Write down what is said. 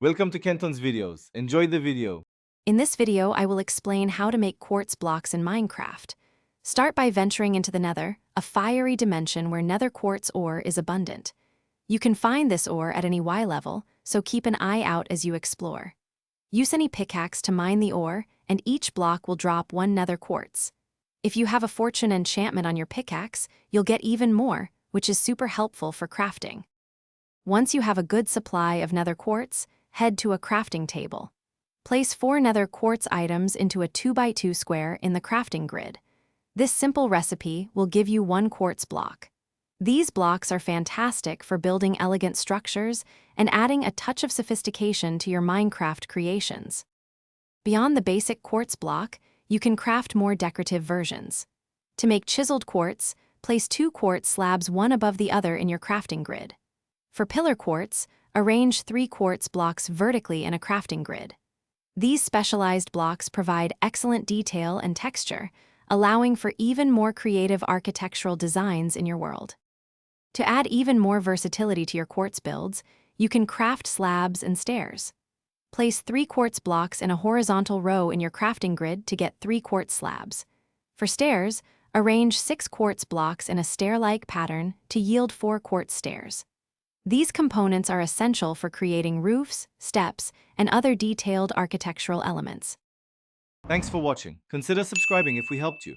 Welcome to Kenton's videos. Enjoy the video. In this video, I will explain how to make quartz blocks in Minecraft. Start by venturing into the Nether, a fiery dimension where nether quartz ore is abundant. You can find this ore at any Y level, so keep an eye out as you explore. Use any pickaxe to mine the ore, and each block will drop one nether quartz. If you have a fortune enchantment on your pickaxe, you'll get even more, which is super helpful for crafting. Once you have a good supply of nether quartz, head to a crafting table. Place 4 nether quartz items into a 2x2 square in the crafting grid. This simple recipe will give you 1 quartz block. These blocks are fantastic for building elegant structures and adding a touch of sophistication to your Minecraft creations. Beyond the basic quartz block, you can craft more decorative versions. To make chiseled quartz, place 2 quartz slabs one above the other in your crafting grid. For pillar quartz, arrange 3 quartz blocks vertically in a crafting grid. These specialized blocks provide excellent detail and texture, allowing for even more creative architectural designs in your world. To add even more versatility to your quartz builds, you can craft slabs and stairs. Place 3 quartz blocks in a horizontal row in your crafting grid to get 3 quartz slabs. For stairs, arrange 6 quartz blocks in a stair-like pattern to yield 4 quartz stairs. These components are essential for creating roofs, steps, and other detailed architectural elements. Thanks for watching. Consider subscribing if we helped you.